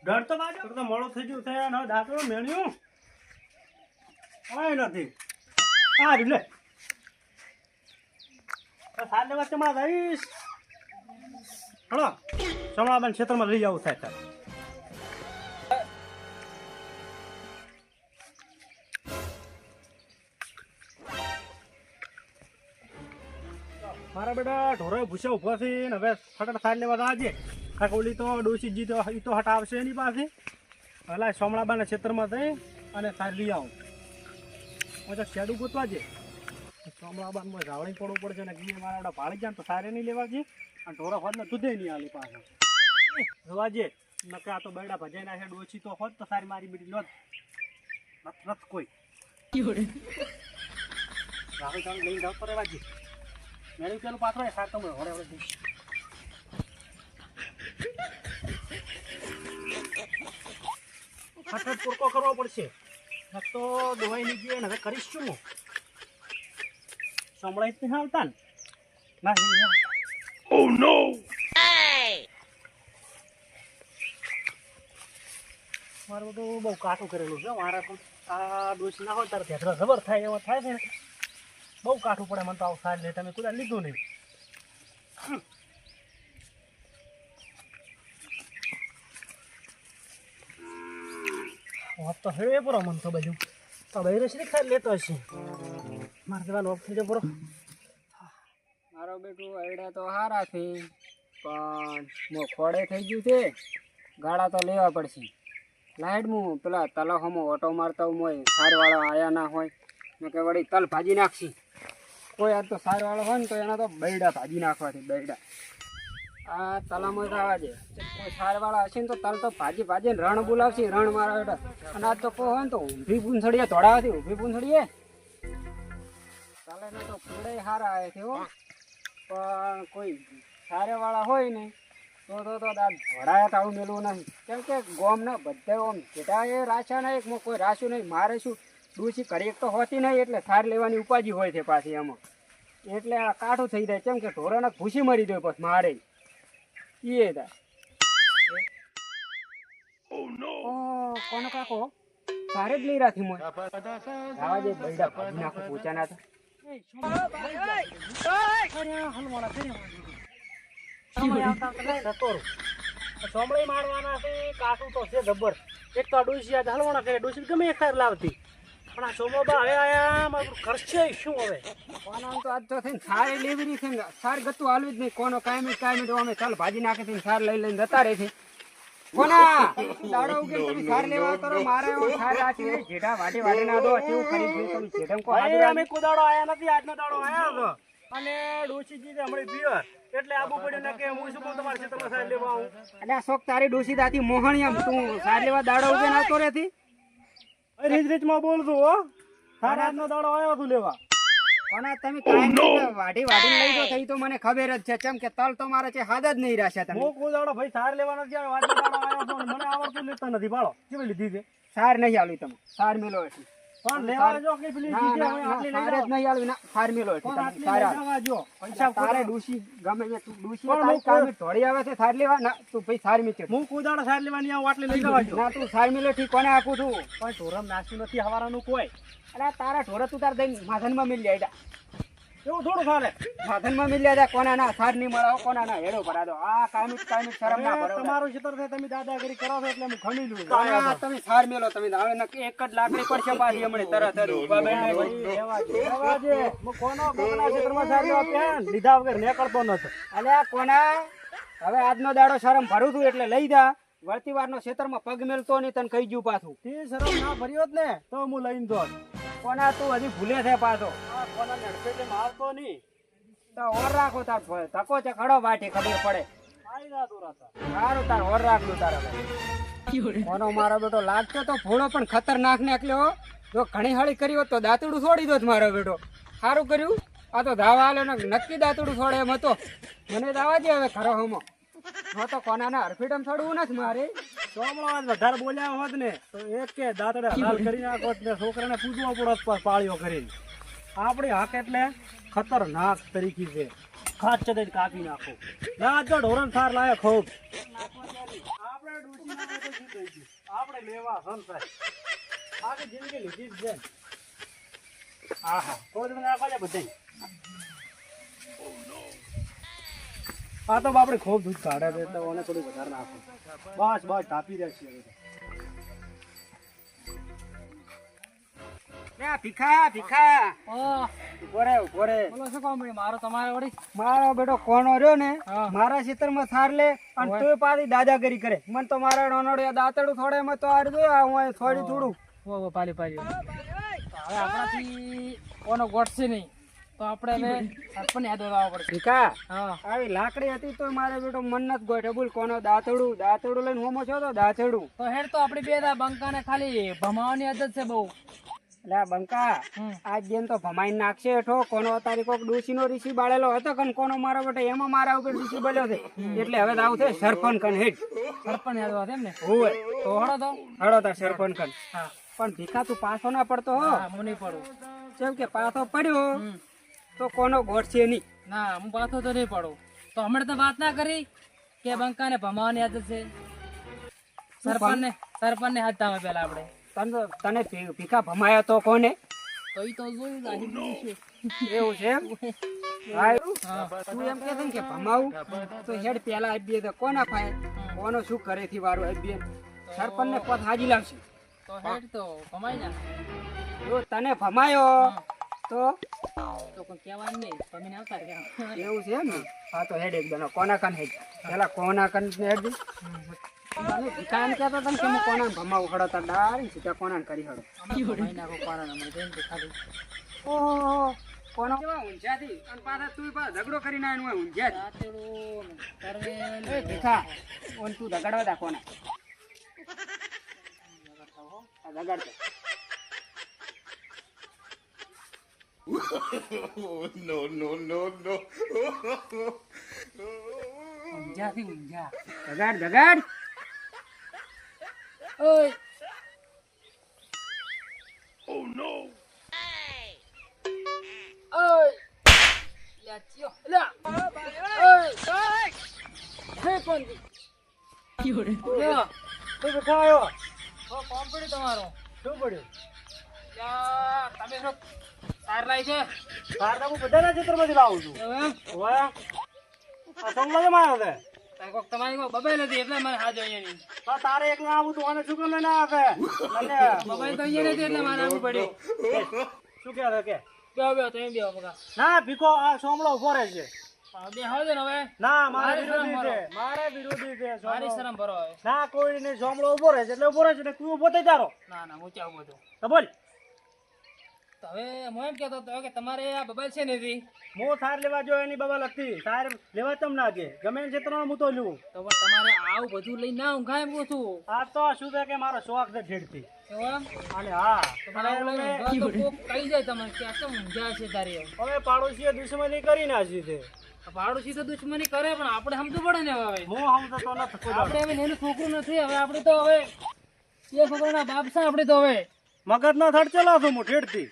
ડર તો બાજુ તો મોડો થઈ ગયું છે ને દાંતડો મેણ્યું કાંઈ નથી આ લે સાત લેવા ચમડા દઈશ હલો ચમડાબાન ક્ષેત્રમાં લઈ જવું થાય મારા બેટા ઢોરો ભૂસ્યા ઉભો છે ને હવે ફટાફટ સાર લેવા આજે કાંક ઓલી તો ડોસી જી તો એ તો હટાવશે એની પાસે હલા સોમણાબાના ક્ષેત્રમાં જઈ અને સાર લઈ આવું પછી શેડું ગોતવા છે સોમણાબાનમાં ઝાવણી પડવું પડશે ને ગીર મારા આપણા ભાળી જાય તો સારે નહીં લેવા છે અને ઢોરો હોત ને દૂધે નહીં આલી પાછા જોવા જે નકા તો બરડા ભજાઈ નાખે ડોસી તો હોત તો સારી મારી બીડી લોત નથી કોઈ રાહુલ તમે લઈને જાવ તો રહેવા છે મેળવી પેલું પાથરો સાર તમે હોડે હોડે ફટફટ પૂરકો કરવો પડશે તો દવાઈ ની ગઈ ને હવે કરીશ શું હું સંભળાઈ જ નહીં આવતા ને ના ઓ નો મારું બધું બહુ કાઠું કરેલું છે મારા પણ આ ડોસ ના હોય તારે ભેગરા જબર થાય એવો થાય છે ને બહુ કાઠું પડે મને તો આવું સાર લે તમે કુદા લીધું નહીં તો હેડે પરો મન તો બાજુ તો ભાઈ રસી ખાઈ લેતો હશે મારે જવાનું ઓફ થઈ જાય પરો મારો બેટું એડા તો હારા છે પણ મો ખોડે થઈ ગયું છે ગાળા તો લેવા પડશે લાઈટ હું પેલા તલાવમાં ઓટો મારતા હોય સારવાળા આયા ના હોય ને કે વળી તલ ભાજી નાખશી કોઈ આ તો સારવાળો હોય ને તો એના તો બૈડા ભાજી નાખવાથી બૈડા આ તલામાં જ આવવા દે કોઈ સારવાળા હશે ને તો તલ તો ભાજી ભાજીને રણ બોલાવશે રણ મારા બેટા અને આજ તો કોઈ હોય ને તો ઊભી પૂંછડીએ ધોડાવાથી ઊભી પૂંછડીએ તલે તો ફૂડે હારા આવે છે હો પણ કોઈ સારેવાળા હોય ને તો ધોડાયા તો આવું મેળવું નહીં કેમ કે ગોમના બધા ઓમ જેટા એ રાશા નહીં કોઈ રાશું નહીં મારે શું ડૂસી કરી તો હોતી નહીં એટલે સાર લેવાની ઉપાજી હોય છે પાછી એમાં એટલે આ કાઠું થઈ જાય કેમ કે ઢોરાને ભૂસી મરી દે પછી મારે એ કોનો કાકો સારે જ લઈ રાખી મોય આવા જે બૈડા ભાજી નાખો પોચાના હતા સોમળી મારવાના છે કાઠું તો છે જબર એક તો ડોસી આજે હલવાના કરે ડોસી ગમે એક સાર લાવતી પણ આ સોમોબા હવે આયા મારું ખર્ચે શું હવે કોનો તો આજ તો થઈને સારે લેવી છે સાર ગતું હાલવી જ નહીં કોનો કાયમી તો અમે ચાલ ભાજી નાખે છે સાર લઈ લઈને જતા રહે છે કોના દાડો ઉગે તમે સાર લેવા કરો મારે સાર રાખી જેઠા વાટી વાટી ના દો કેવું કરી છે તમે જેઠમ કો હાજર અમે કોદાડો આયા નથી આજનો દાડો આયા હતો અને ડોસીજી જે હમણે પિયર એટલે આબુ પડ્યું ને કે હું શું કહું તમારા ક્ષેત્રમાં સાર લેવા આવું એટલે આ શોખ તારી ડોસી દાતી મોહણી આમ તું સાર લેવા દાડો ઉગે ના તો રહેતી રીત રીતમાં બોલતું હો સાર આજનો દાડો આવ્યો તું લેવા કોના તમે કાઈ વાટી વાટી લઈ દો થઈ તો મને ખબર જ છે કેમ કે તલ તો મારે છે હાદ જ નહીં રાશે તમે હું કોદાડો ભાઈ સાર લેવા નથી આવ્યો આજનો દાડો આવ્યો તો મને આવડતું લેતા નથી બાળો કેવી લીધી છે સાર નહીં આલી તમે સાર મેલો છે પણ લેવા જો કે પેલી દીધી આટલી લઈ સાર જ નહીં આલી ના સાર મેલો છે તમે સાર જો પૈસા તારે ડૂસી ગમે એ તું ડૂસી તારી કામે ધોડી આવે છે સાર લેવા ના તું ભાઈ સાર મીચે હું કોદાડો સાર લેવાની આવું આટલી લઈ જવા જો ના તું સાર મેલો ઠીક કોને આપું છું પણ ઢોરમ નાસ્તું નથી હવારાનું કોઈ અરે તારા ઢોર તું તાર દઈને માધનમાં મિલ જાય એવું થોડું સારે માધનમાં મિલ જાય કોના ના સાર નહીં મળાવો કોના ના હેડો ભરા દો આ કાયમી શરમ ના ભરો તમારું ક્ષેત્ર છે તમે દાદાગીરી કરો છો એટલે હું ખમી લઉં તમે સાર મેલો તમે હવે નક્કી એક જ લાકડી પડશે પાછી હમણે તરત જ ઉભા બેન હું કોનો કોના ક્ષેત્રમાં સાર લેવા પ્યાન લીધા વગર નીકળતો નતો અલ્યા કોના હવે આજનો દાડો શરમ ભરું છું એટલે લઈ જા વળતી વારનો ક્ષેત્રમાં પગ મેલતો નહીં તને કહી ગયું પાછું તે શરમ ના ભર્યો જ ને તો હું લઈને દો કોના તું હજી ભૂલે છે પાછો કોના નડપેટે આવતો નહીં તો ઓર રાખો તાર ધક્કો છે ખડો વાટી ખબર પડે સારું તાર ઓર રાખલું તારા કોનો મારો બેટો લાગતો તો ભોળો પણ ખતરનાક ને એટલે જો ઘણી હળી કરી હોત તો દાંતડું છોડી દો મારો બેટો સારું કર્યું આ તો ધાવા હાલે ને નક્કી દાંતડું છોડે એમ હતો મને દાવા દે હવે ખરો હમો તો કોનાના હરફીડમ છોડવું નથી મારે સોમળો વધારે બોલ્યા હોત ને તો એક કે દાંતડે હલાલ કરી નાખો ને છોકરાને પૂજવો પડત પાળીઓ કરીને આપણી હક એટલે ખતરનાક તરીકે છે ખાસ ચડે કાપી નાખો ના જો ઢોરણ સાર લાયક ખૂબ આપણે બધું થઈ ગયું. આપણે લેવા સંસાર આખી જિંદગી લીધી જ છે. હા હા કોઈ મને આપવા જાય બધાય. આ તો બાપડે ખૂબ દૂધ કાઢે છે એટલે ઓને થોડું વધારે નાખો. બસ બસ તાપી જાય છે હવે તો. લે ભીખા ભીખા ઓ ઉભો રે ઉભો રે. બોલો શું કામ પડ્યું? મારો તમારે વળી મારો બેટો કોનો રહ્યો ને હા. મારા ખેતરમાં થાર લે અને તું પાછી દાદાગીરી કરે. મને તો મારા નોનોડિયા દાંતડું થોડે એમાં તો આડ જોયા હું થોડી થોડું. ઓ પાલી પાલી હવે આપણાથી કોનો ગોઠશે નહીં તો આપણે હવે સરપંચ યાદ આવવા પડશે. ભીખા હા આવી લાકડી હતી તો મારે બેટો મન નથી ગોઠે. બોલ કોનો દાંતડું દાંતડું લઈને હોમો છો તો દાંતડું. તો હેડ તો આપણી બે બંકાને ખાલી ભમાવાની આદત છે બહુ. એટલે આ બંકા આજ દિન તો ભમાઈ નાખશે હેઠો. કોનો તારી કોક ડોશીનો ઋષિ બાળેલો હતો કન કોનો મારો બેટો એમાં મારા ઉપર ઋષિ બળ્યો છે એટલે હવે તો આવું છે સરપંચ કન હેડ. સરપંચ યાદ આવે એમ ને? હોય તો હળો તો હળો તાર સરપંચ કન. હા પણ ભીખા તું પાછો ના પડતો હો. હા હું નહીં પડું. જેમ કે પાછો પડ્યો તો કોનો ગોઠશે નહીં. ના હું પાછો તો નહીં પડું. તો હમણાં તો વાત ના કરી કે બંકાને ભમાવાની આદત છે. સરપંચને હાથ તામે પેલા આપણે તને ભીખા ભમાયો તો કોને? તો ઈ તો જોયું આજે બીજું છે. એવું છે એમ? હા, તું એમ કે છે ને કે ભમાવું તો હેડ પેલા આપીએ તો કોના ફાય કોનો શું કરે થી વારું આપીએ. સરપંચ ને પદ હાજી લાવશે. તો હેડ તો ભમાઈ ના જો તને ભમાયો તો તો કોઈ કહેવાનું નહીં. તમે આવતા રહ્યા. એવું છે એમ ને? હા તો હેડ એકદમ કોના કન હેડ પેલા કોના કન હેડ દે. તને ભીખા એમ કહેતો તને કે હું કોના ભમાવું હડો તાર ડાળી સીધા કોના કરી હડો. ભમાઈ નાખો પારાને મને જોઈને તો ખાલી. ઓહો કોનો કેવા ઊંઝાથી અને પાછા તું પાછા ઝઘડો કરીને આવીને હું ઊંઝાથી. દાંતેડું, તરવેલ, એ ભીખા ઓન તું દગાડવા દા કોના આ દગાડ દે. ઊંઝાથી ઊંઝા. દગાડ દગાડ. ઓય ઓય લ્યા ચિયો લ્યા ઓય હે કોંદી લ્યા શું ભીખા આવ્યો? ઓ કોમ પડ્યું તમારો. શું પડ્યું? લ્યા તમે શું તાર લાઈ છે તાર તો હું બધાના ચિત્રમાંથી લાવું છું. હવે હવે આ સમલા કેમ આવ્યો છે? કોક તમારી કોઈ બબાઈ નથી એટલે મને હાથ જોઈએ નહીં. તો તારે એકલા આવું તું અને શું કેમ લઈને આવે? મને બબાઈ તો અહીંયા નથી એટલે મારે આવવું પડ્યું. શું કહે કે બેહો બેહો તમે બેહો બગા. ના ભીખો આ સોમલો ઉભો રહે છે. બે હાવ દે ને હવે. ના મારે મારી શરમ વિરોધી છે. ભરો. મારે વિરોધી છે મારી સોમલો. શરમ ભરો હવે. ના કોઈ ને સોમલો ઉભો રહે છે એટલે ઉભો રહે છે ને તું ઉભો થઈ જારો. ના ના હું ચાવું બધું. તો બોલ તો હવે હું એમ કહેતો હતો કે તમારે આ બબાઈ છે નથી હું સાર લેવા જો એની બબલ હતી સાર લેવા તમ ના કે ગમે એ ક્ષેત્રમાં હું તો લઉં. તો પણ તમારે આવું બધું લઈને ના ઊંઘાય એમ કહું છું. આ તો શું છે કે મારો શોખ છે ઢેડથી. એવું એમ? અને હા તો પણ આવું લઈને ઊંઘા તો કોક કહી જાય તમને કે આ કેમ ઊંઘ્યા છે તારી એમ. હવે પાડોશીએ દુશ્મની કરી નાખી છે. આ પાડોશી તો દુશ્મની કરે પણ આપણે સમજવું પડે ને હવે. હું સમજતો નથી કોઈ દાડો. આપણે હવે એનું છોકરું નથી હવે આપણે તો હવે એ છોકરાના બાપ છે આપણે તો હવે. મગજ નો થડચેલો છું હું ઢેડથી.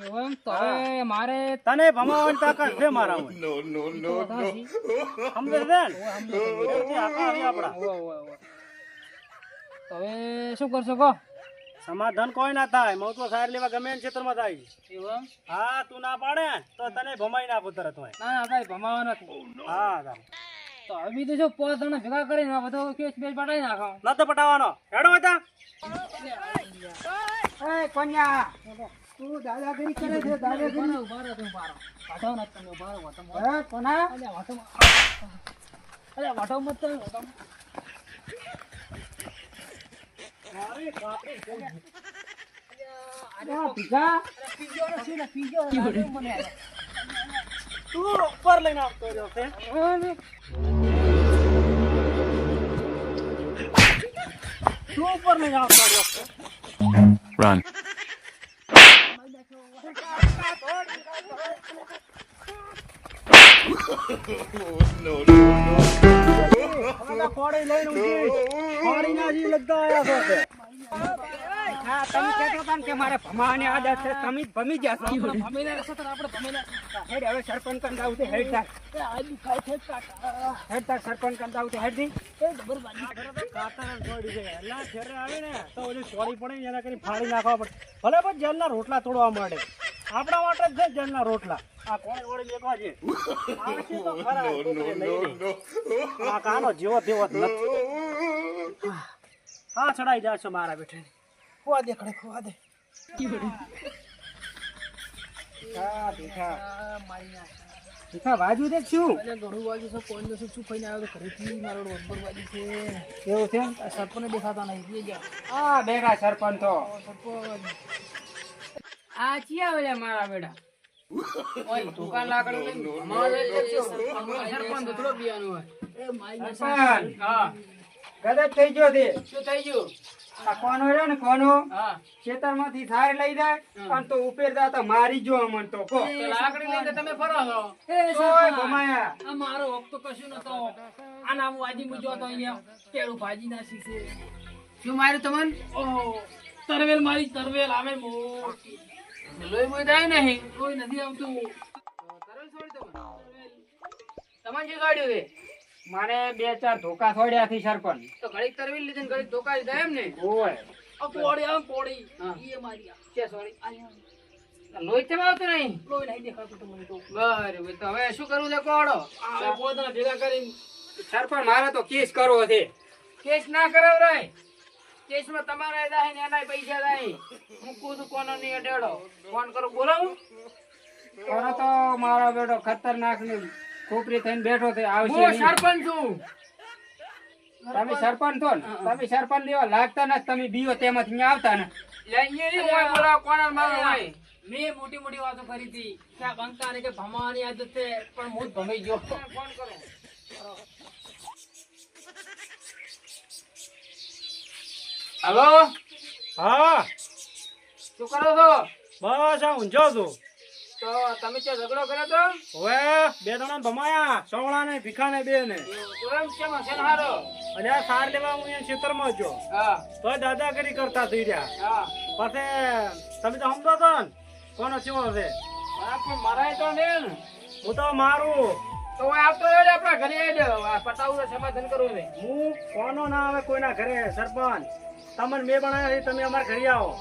એવું એમ? તો હવે મારે તને ભમાવાની તાકાત છે મારા માં. તો વધારશી. સમજે છે ને? ઢેડથી આખા હરી આપણા. ઓવે, ઓવે, ઓવે. તો હવે શું કરશો કહો? સમાધાન કોઈ ના થાય. હું તો સાર લેવા ગમે એ ક્ષેત્રમાં થાય. એવું એમ? હા તું ના પાડે તો તને ભમાઈ નાખું તરત હોય. ના ના તારી ભમાવા નથી. હા તારે તો હવે બીજું જો 5 જણા ભેગા કરીને આ બધો કેસ બેસ પટાઈ નાખો. નતો પટાવાનો હેડો હતા. એ કોન્યા તું દાદાગીરી કરે છે દાદાગીરી. ઉભા રહો તમે પારો. વાટો નથી તમે ઉભા રહો વાટો. હે કોના? અલ્યા વાટો. અલ્યા વાટો મત તમે વાટો. આ ભીખા પીજો નથી ને પીજો મને આલે. તું ઉપર લઈને આવતો રહ્યો છે. તું ઉપર લઈને આવતો રહ્યો છે. Run. હવે ખોડી લઈને ઊંઘી. ખોડી ના જી લગતા આયા છો તે. હા તમે કહેતા હતા ને કે મારે ભમાવાની આદત છે, તમે જ ભમી ગયા છો. આપણે ભમીને રહેશે તો આપણે ભમીને હેડ હવે સરપંચ કંદ આવું છે, હેડ તાર. એ આ દુખાય છે કાકા. હેડ તાર સરપંચ કંદ આવું છે, હેડ દી. એ જબર બાજી. કાતર છોડી દે એટલે ઘેરે આવે ને તો ઓલી સોરી પડે ને એના કરી ફાડી નાખવા પડે. ભલે પણ જેલના રોટલા તોડવા માંડે, આપણા માટે જ છે જેલના રોટલા. આ કોણ વળી લેવા છે આ છે તો ખરા છોકરી લઈને. આ કાનો જેવો તેવો જ નથી. હા ચડાઈ જાશો મારા બેઠે. ખોવા દે ખડે ખોવા દે. હા ભીખા આ મારી નાખ. ભીખા વાજુ દે શું અરે ઘણું વાગ્યું છે, કોઈ નથી શું ખાઈને આવ્યો તો ઘરેથી મારો વબ્બર વાગી છે. એવું છે? આ સરપંચને દેખાતા નહીં પી ગયા. હા બેગા સરપંચ તો સરપંચ આ ચિયા ઓલા મારા બેટા ઓય દુકાન લાકડું લઈને ભમાવા જાય છે. સરપંચ તો થોડો બિયાનો હોય. એ મારી નાખ. સરપંચ હા ગદત થઈ ગયો તે. શું થઈ ગયું? આ કોનો રહ્યો ને કોનો હા ખેતરમાંથી થાર લઈ જાય અને તો ઉપેર જા તો મારી જો અમન તો કો તો લાકડી લઈને તમે ફરો છો. એ ઓય સરપંચ ભમાયા આ મારો હક તો કશું નતો. આ નામ વાજી મુજો તો અહીંયા કેળું ભાજી નાસી છે. શું માર્યું તમને ઓહો તરવેલ મારી તરવેલ આવે મોટી. લોહી મોઈ જાય નહીં કોઈ નથી આવતું. તરલ છોડી તમને શું છોડ્યું છે મારે 2-4 ધોકા છોડ્યા થી સરપંચ તો ઘડીક તરવી લીધી ને ઘડીક ધોકા લીધા એમ ને ઓય આ પોડી આ પોડી હા. એ મારી આ. કે સોરી આ લોહી તેમ આવતું નહીં કોઈ નહીં દેખાતું તમને તો. બરાબર તો હવે શું કરવું છે કોડો આ પોતાના ભેગા કરીને સરપંચ મારે તો કેસ કરવો છે કેસ ના કરાવરાય કેસમાં તમારા જાય ને એના પૈસા જાય હું કુદ કોનો નહીં અડેડો ફોન કરું બોલાવું કોનો તો મારો બેટો ખતરનાક ને ખોપરી થઈને બેઠો છે આવશે હું સરપંચ છું તમે સરપંચ છો ને તમે સરપંચ લેવા લાગતા નથી તમે બીઓ તેમાંથી અહીંયા આવતા ને લઈએ હું બોલાવ કોના મારો હોય મેં મોટી મોટી વાતો કરી હતી કે આ બંકાને કે ભમાવાની આદત છે પણ હું જ ભમાઈ ગયો. ફોન કરો હલો હા શું કરો છો બસ આ ઊંઝો છું. તો તમે ત્યાં ઝઘડો કર્યો તો હવે બે જણા ભમાયા, સોવળા ને ભીખા ને બે ને. એમ કેમ છે ને હારો અને આ સાર લેવા હું અહીંયા ખેતરમાં જો હા તો દાદાગીરી કરતા થઈ રહ્યા. હા પછી તમે તો સમજો તો ને કોનો ચેવો છે. પણ મરાય તો ને હું તો મારું તો હું આવતો રહ્યો ને આપણા ઘરે આવી જાવ પટાવું સમાધાન કરવું છે હું કોનો ના આવે કોઈના ઘરે. સરપંચ તમને મેં બનાવ્યા છે, તમે અમારા ઘરે આવો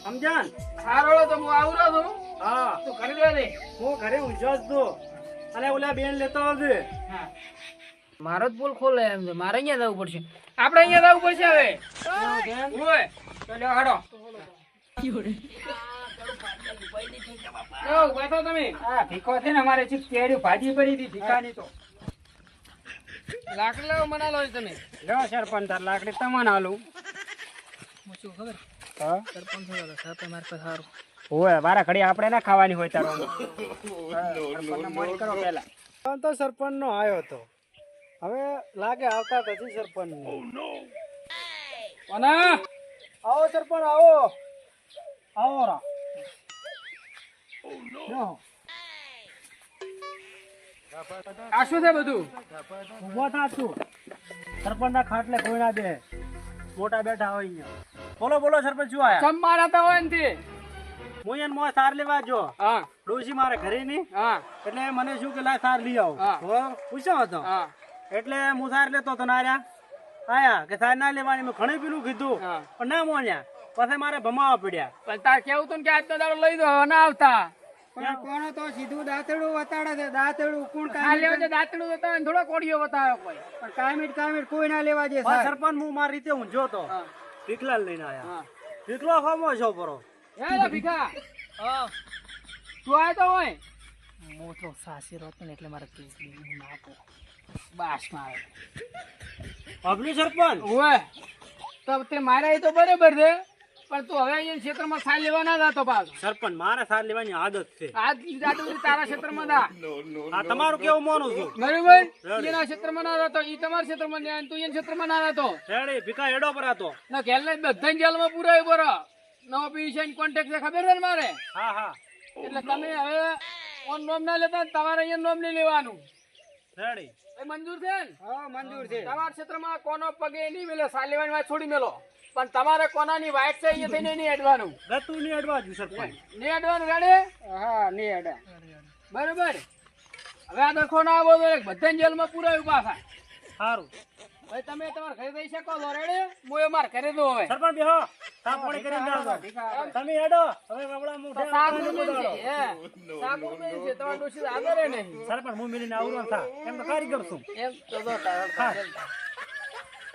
સમજ્યા ને. હારો તો હું આવું રહ્યો છું હા તું ઘરે રહે ને હું ઘરે ઊંઝો જ છું અને ઓલા બેન લેતો આવજે. હા મારો જ બોલ ખોલે એમ છે મારે અહીંયા જવું પડશે આપણે અહીંયા જવું પડશે હવે ઓય તો લ્યો હાડો બેઠો તમે હા ભીખો છે ને અમારે ચીક કેરી ભાજી પડી હતી ભીખાની તો લાકડી લાવો મના લો તમે લ્યો સરપંચ તાર લાકડી તમને હાલું હું શું ખબર હા સરપંચ થયો સરપંચ મારે પાસે સારું. ઓય વારા ઘડી આપણે ના ખાવાની હોય તારો સરપંચને મોજ કરો પહેલા પણ તો સરપંચ નો આવ્યો હતો, હવે લાગે આવતા નથી સરપંચ. કોના આવો સરપંચ આવો આવો રા. આ શું છે બધું ઉભો થા તું. સરપંચ ના ખાટલે કોઈ ના દે, મોટા બેઠા હોય અહીંયા. બોલો બોલો સરપંચ શું આયા. ચમ મારા તો હોય ને હું એને મોં સાર લેવા જો હા ડોશી મારે ઘરે ની હા એટલે મને શું કે લાય સાર લઈ આવો. હા. હો, પૂછ્યો હતો હા એટલે હું સાર લેતો હતો નાર્યા આયા કે સાર ના લેવાની. મેં ઘણી પેલું કીધું હા. પણ ના મોન્યા. પછી મારે ભમાવા પડ્યા. પણ તાર કેવું તું કે આજનો દાડો લઈ દો ના આવતા કોણ તો સીધું દાંતડું વતાડે છે દાંતડું કોણ કાઈ લેવા છે દાંતડું વતાવે થોડો કોડિયો વતાવે કોઈ પણ કાયમિટ કોઈ ના લેવા છે પણ સરપંચ હું મારી રીતે ઊંઝો હતો, હા. ભીખલાલ લઈને આયા. હા ભીખલો ખામો છો પરો. હે ભીખા હા તું આય તો હોય હું તો સાસી રોત ને એટલે મારે કેસ દીધું ના આપો. બાસ મારે અભલી સરપંચ ઓય તો તે મારા એ તો બરાબર છે પણ તું હવે અહીંયા ક્ષેત્રમાં સાલ લેવા ના જાતો પાછો સરપંચ મારે સાર લેવાની આદત છે. આજ દાદુ તારા ક્ષેત્રમાં ના આ તમારું કેવું માનું છું. બરાબર એના ક્ષેત્રમાં ના રહેતો ઈ તમારા ક્ષેત્રમાં ને તું એના ક્ષેત્રમાં ના રહેતો રેડી ભીખા એડો પર હતો. ના ગેલને બધા જેલમાં પૂરાય બરો નવો પીશન કોન્ટેક્ટ છે ખબર છે ને મારે હા હા એટલે તમે હવે ઓન નોમ ના લેતા તમારે અહીંયા નોમ નહીં લેવાનું રેડી. એ મંજૂર છે ને હા મંજૂર છે તમારા ક્ષેત્રમાં કોનો પગે નહીં મેલો સાલ લેવાની વાત છોડી મેલો પણ તમારે કોનાની વાઈટ છે એ થઈને નહીં અડવાનું ગતું ની અડવા જ્યું સરપંચ. નહીં અડવાનું રેડે હા નહીં અડા બરોબર હવે આ દખો ના આવો તો બધાને જેલમાં પુરાયું પાછા સારું ભાઈ તમે તમારે ઘરે જઈ શકો છો રેડે હું એ મારે ઘરે દઉં હવે સરપંચ બેહો ચા પાણી કરીને જાઓ. તમે હેડો હવે કપડા મુઠે સાકુ બેન છે હે સાકુ બેન છે તમારે ડોશી આગળ નહીં સરપંચ હું મિલીને આવરો થા એમ તો કારીગર છું એમ તો જો તારા